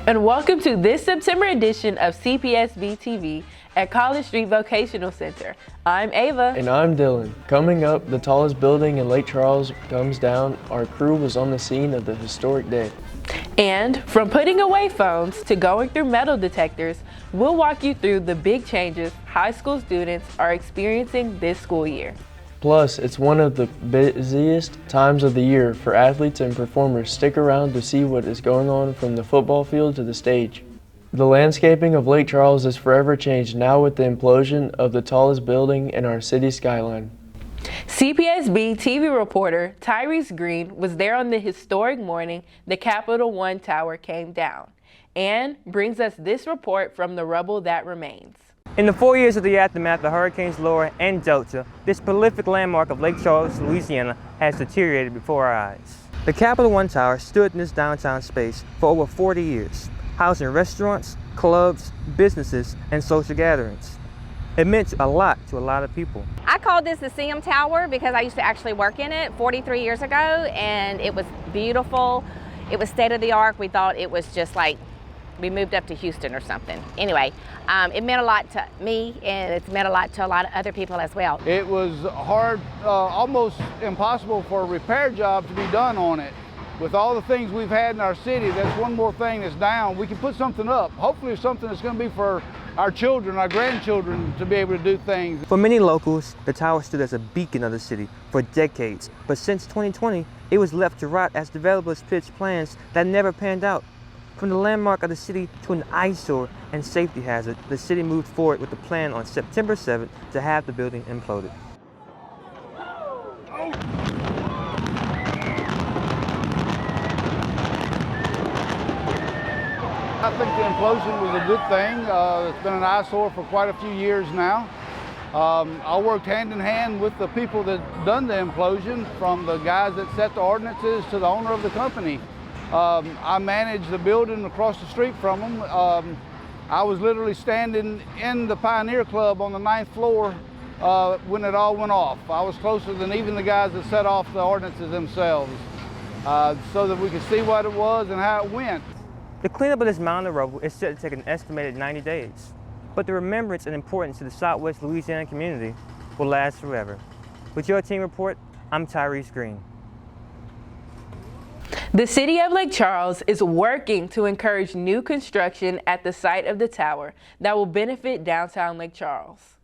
And welcome to this September edition of CPSB-TV at College Street Vocational Center. I'm Ava. And I'm Dylan. Coming up, the tallest building in Lake Charles comes down. Our crew was on the scene of the historic day. And from putting away phones to going through metal detectors, we'll walk you through the big changes high school students are experiencing this school year. Plus, it's one of the busiest times of the year for athletes and performers. Stick around to see what is going on from the football field to the stage. The landscaping of Lake Charles is forever changed now with the implosion of the tallest building in our city skyline. CPSB-TV reporter Tyrese Green was there on the historic morning the Capital One Tower came down and brings us this report from the rubble that remains. In the 4 years of the aftermath of Hurricanes Laura and Delta, this prolific landmark of Lake Charles, Louisiana has deteriorated before our eyes. The Capital One Tower stood in this downtown space for over 40 years, housing restaurants, clubs, businesses, and social gatherings. It meant a lot to a lot of people. I called this the CM Tower because I used to actually work in it 43 years ago, and it was beautiful. It was state of the art. We thought it was just like we moved up to Houston or something. Anyway, it meant a lot to me, and it's meant a lot to a lot of other people as well. It was hard, almost impossible for a repair job to be done on it. With all the things we've had in our city, that's one more thing that's down. We can put something up, hopefully something that's going to be for our children, our grandchildren, to be able to do things. For many locals, the tower stood as a beacon of the city for decades, but since 2020, it was left to rot as developers pitched plans that never panned out. From the landmark of the city to an eyesore and safety hazard, the city moved forward with the plan on September 7th to have the building imploded. I think the implosion was a good thing. It's been an eyesore for quite a few years now. I worked hand in hand with the people that done the implosion, from the guys that set the ordinances to the owner of the company. I managed the building across the street from them. I was literally standing in the Pioneer Club on the 9th floor when it all went off. I was closer than even the guys that set off the ordinances themselves, so that we could see what it was and how it went. The cleanup of this mound of rubble is set to take an estimated 90 days, but the remembrance and importance to the Southwest Louisiana community will last forever. With your team report, I'm Tyrese Green. The city of Lake Charles is working to encourage new construction at the site of the tower that will benefit downtown Lake Charles.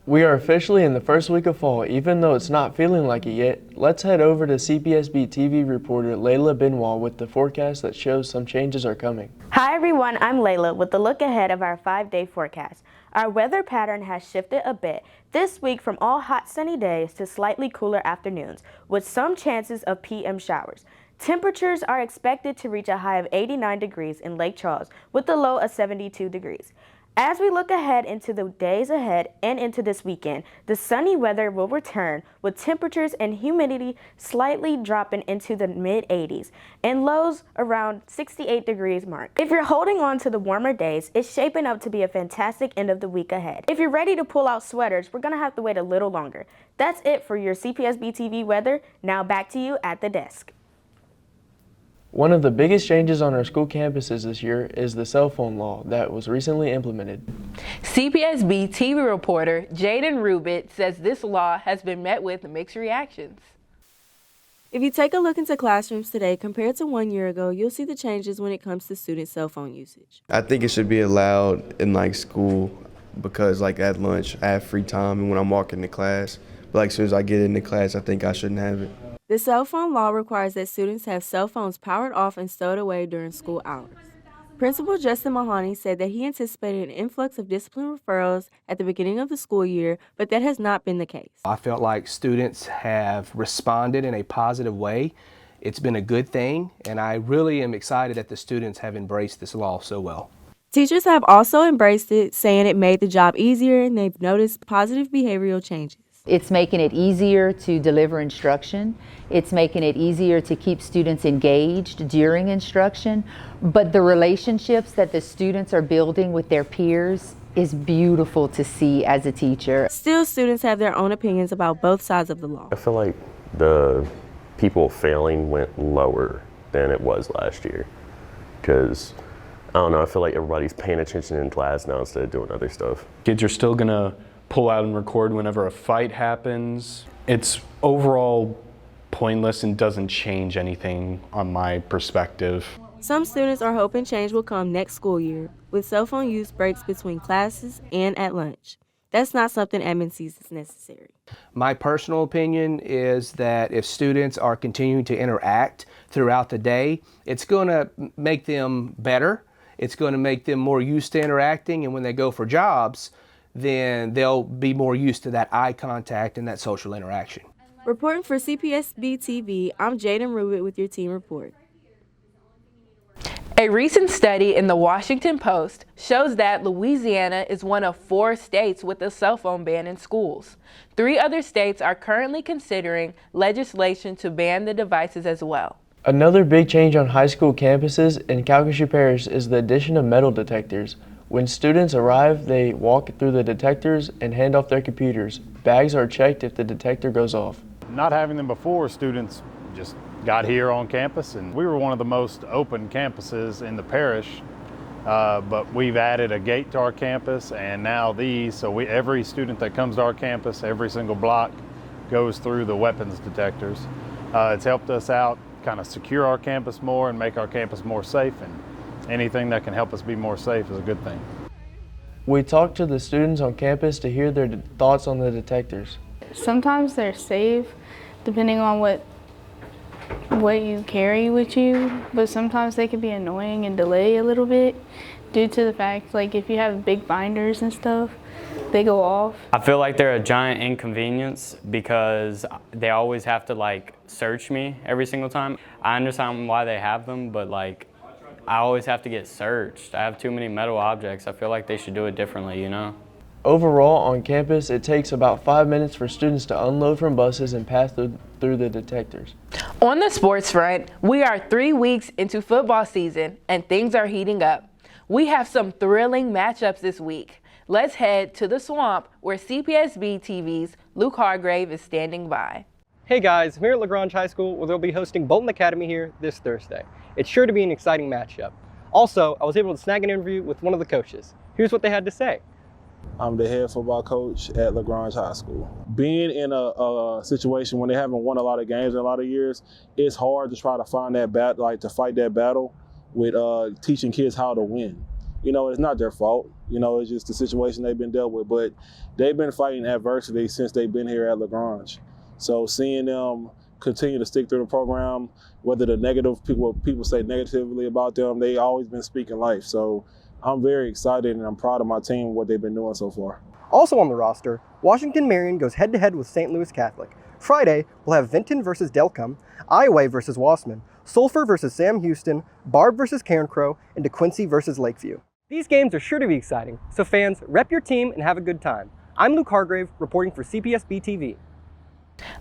We are officially in the first week of fall, even though it's not feeling like it yet. Let's head over to CPSB-TV reporter Layla Benoit with the forecast that shows some changes are coming. Hi everyone, I'm Layla with the look ahead of our 5-day forecast. Our weather pattern has shifted a bit this week from all hot sunny days to slightly cooler afternoons with some chances of PM showers. Temperatures are expected to reach a high of 89 degrees in Lake Charles with a low of 72 degrees. As we look ahead into the days ahead and into this weekend, the sunny weather will return with temperatures and humidity slightly dropping into the mid-80s and lows around 68 degrees mark. If you're holding on to the warmer days, it's shaping up to be a fantastic end of the week ahead. If you're ready to pull out sweaters, we're going to have to wait a little longer. That's it for your CPSB-TV weather. Now back to you at the desk. One of the biggest changes on our school campuses this year is the cell phone law that was recently implemented. CPSB-TV reporter Jaden Rubit says this law has been met with mixed reactions. If you take a look into classrooms today compared to 1 year ago, you'll see the changes when it comes to student cell phone usage. I think it should be allowed in school because at lunch I have free time and when I'm walking to class. But as soon as I get into class, I think I shouldn't have it. The cell phone law requires that students have cell phones powered off and stowed away during school hours. Principal Justin Mahoney said that he anticipated an influx of discipline referrals at the beginning of the school year, but that has not been the case. I felt like students have responded in a positive way. It's been a good thing, and I really am excited that the students have embraced this law so well. Teachers have also embraced it, saying it made the job easier and they've noticed positive behavioral changes. It's making it easier to deliver instruction. It's making it easier to keep students engaged during instruction. But the relationships that the students are building with their peers is beautiful to see as a teacher. Still, students have their own opinions about both sides of the law. I feel like the people failing went lower than it was last year because I don't know, I feel like everybody's paying attention in class now instead of doing other stuff. Kids are still gonna pull out and record whenever a fight happens. It's overall pointless and doesn't change anything on my perspective. Some students are hoping change will come next school year, with cell phone use breaks between classes and at lunch. That's not something Edmond sees as necessary. My personal opinion is that if students are continuing to interact throughout the day, it's going to make them better. It's going to make them more used to interacting, and when they go for jobs, then they'll be more used to that eye contact and that social interaction. Reporting for CPSB-TV, I'm Jaden Rubit with your team report. A recent study in the Washington Post shows that Louisiana is one of 4 states with a cell phone ban in schools. 3 other states are currently considering legislation to ban the devices as well. Another big change on high school campuses in Calcasieu Parish is the addition of metal detectors. When students arrive, they walk through the detectors and hand off their computers. Bags are checked if the detector goes off. Not having them before, students just got here on campus, and we were one of the most open campuses in the parish, but we've added a gate to our campus and now these, so every student that comes to our campus, every single block goes through the weapons detectors. It's helped us out, kind of secure our campus more and make our campus more safe, and anything that can help us be more safe is a good thing. We talked to the students on campus to hear their thoughts on the detectors. Sometimes they're safe depending on what you carry with you, but sometimes they can be annoying and delay a little bit due to the fact, like if you have big binders and stuff, they go off. I feel like they're a giant inconvenience because they always have to like search me every single time. I understand why they have them, but like I always have to get searched. I have too many metal objects. I feel like they should do it differently, you know? Overall, on campus, it takes about 5 minutes for students to unload from buses and pass through the detectors. On the sports front, we are 3 weeks into football season and things are heating up. We have some thrilling matchups this week. Let's head to the swamp where CPSB-TV's Luke Hargrave is standing by. Hey guys, I'm here at LaGrange High School where they'll be hosting Bolton Academy here this Thursday. It's sure to be an exciting matchup. Also, I was able to snag an interview with one of the coaches. Here's what they had to say. I'm the head football coach at LaGrange High School. Being in a situation when they haven't won a lot of games in a lot of years, it's hard to try to find that battle, like to fight that battle with teaching kids how to win. You know, it's not their fault. You know, it's just the situation they've been dealt with. But they've been fighting adversity since they've been here at LaGrange. So seeing them continue to stick through the program, whether the negative people say negatively about them, they always been speaking life. So I'm very excited and I'm proud of my team, what they've been doing so far. Also on the roster, Washington Marion goes head-to-head with St. Louis Catholic. Friday, we'll have Vinton versus Delcombe, Iowa versus Wassman, Sulphur versus Sam Houston, Barbe versus Cairncrow, and DeQuincy versus Lakeview. These games are sure to be exciting, so fans, rep your team and have a good time. I'm Luke Hargrave, reporting for CPSB-TV.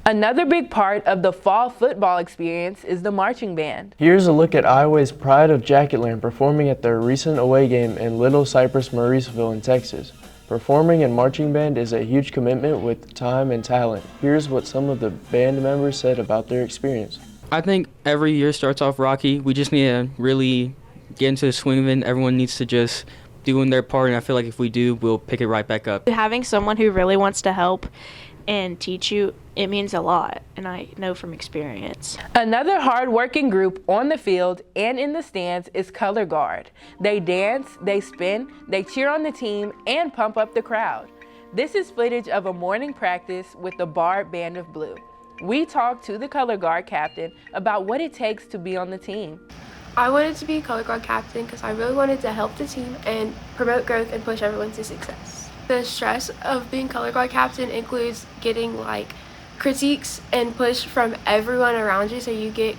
Another big part of the fall football experience is the marching band. Here's a look at Iowa's Pride of Jacketland performing at their recent away game in Little Cypress, Mauriceville in Texas. Performing in marching band is a huge commitment with time and talent. Here's what some of the band members said about their experience. I think every year starts off rocky. We just need to really get into the swing of it. Everyone needs to just do their part, and I feel like if we do, we'll pick it right back up. Having someone who really wants to help and teach you, it means a lot, and I know from experience. Another hard-working group on the field and in the stands is Colorguard. They dance, they spin, they cheer on the team, and pump up the crowd. This is footage of a morning practice with the Barbe Band of Blue. We talked to the Colorguard captain about what it takes to be on the team. I wanted to be Colorguard captain because I really wanted to help the team and promote growth and push everyone to success. The stress of being Colorguard captain includes getting like critiques and push from everyone around you. So you get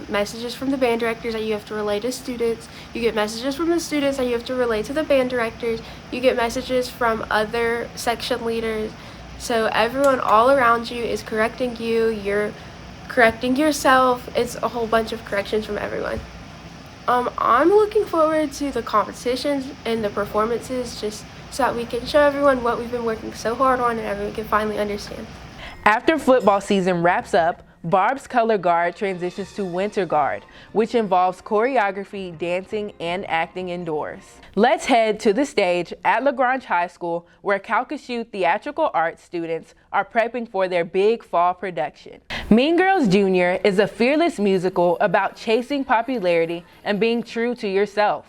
messages from the band directors that you have to relay to students. You get messages from the students that you have to relay to the band directors. You get messages from other section leaders. So everyone all around you is correcting you. You're correcting yourself. It's a whole bunch of corrections from everyone. I'm looking forward to the competitions and the performances just so that we can show everyone what we've been working so hard on and everyone can finally understand. After football season wraps up, Barbe's color guard transitions to winter guard, which involves choreography, dancing, and acting indoors. Let's head to the stage at LaGrange High School, where Calcasieu Theatrical Arts students are prepping for their big fall production. Mean Girls Jr. is a fearless musical about chasing popularity and being true to yourself.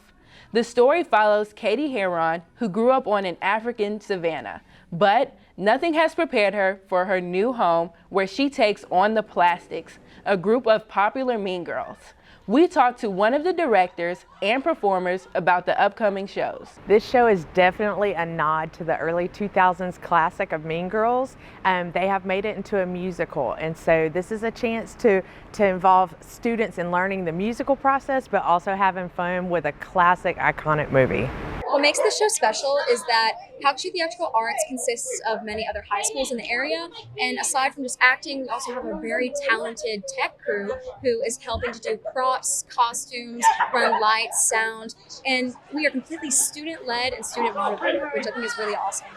The story follows Katie Heron, who grew up on an African savannah, but nothing has prepared her for her new home, where she takes on the Plastics, a group of popular mean girls. We talked to one of the directors and performers about the upcoming shows. This show is definitely a nod to the early 2000s classic of Mean Girls. They have made it into a musical, and so this is a chance to involve students in learning the musical process, but also having fun with a classic, iconic movie. What makes this show special is that Calcasieu Theatrical Arts consists of many other high schools in the area, and aside from just acting, we also have a very talented tech crew who is helping to do props, costumes, run lights, sound, and we are completely student-led and student-motivated, which I think is really awesome.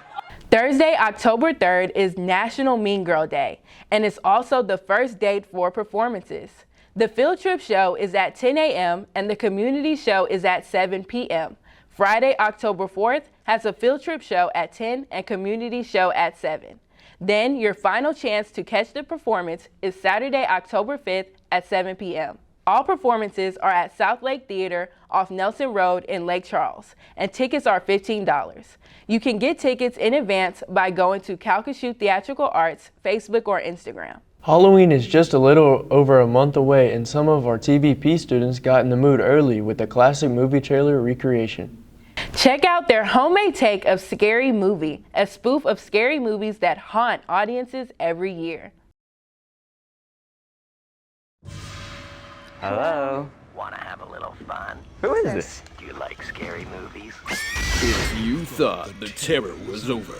Thursday, October 3rd is National Mean Girl Day, and it's also the first date for performances. The field trip show is at 10 a.m. and the community show is at 7 p.m. Friday, October 4th has a field trip show at 10 and community show at 7. Then your final chance to catch the performance is Saturday, October 5th at 7 p.m. All performances are at South Lake Theater off Nelson Road in Lake Charles, and tickets are $15. You can get tickets in advance by going to Calcasieu Theatrical Arts Facebook or Instagram. Halloween is just a little over a month away, and some of our TVP students got in the mood early with the classic movie trailer recreation. Check out their homemade take of Scary Movie, a spoof of scary movies that haunt audiences every year. Hello. Wanna have a little fun? Who is this? Do you like scary movies? If you thought the terror was over,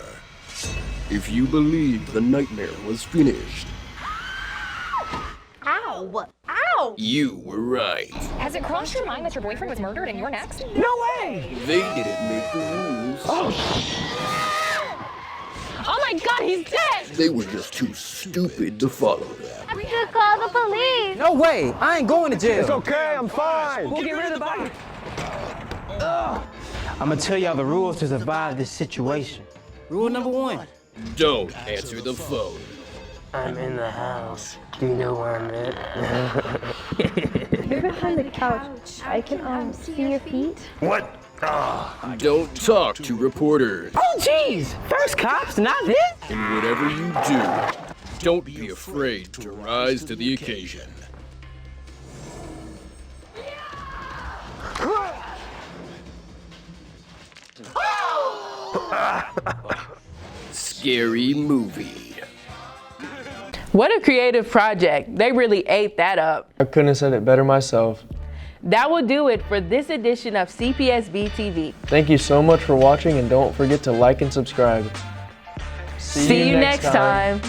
if you believed the nightmare was finished, Ow! Ow! you were right. Has it crossed your mind that your boyfriend was murdered and you're next? No way! They didn't make the rules. Oh my god, he's dead! They were just too stupid to follow them. We should call the police! No way! I ain't going to jail! It's okay, I'm fine! We'll get rid of the body! I'm gonna tell y'all the rules to survive this situation. Rule number 1. Don't answer the phone. I'm in the house. Do you know where I'm at? You're behind the couch. I can see your feet. What? Don't talk to reporters. Oh jeez! First cops, not this? And whatever you do, don't be afraid to rise to the occasion. Scary Movie. What a creative project. They really ate that up. I couldn't have said it better myself. That will do it for this edition of CPSB-TV. Thank you so much for watching, and don't forget to like and subscribe. See you next time.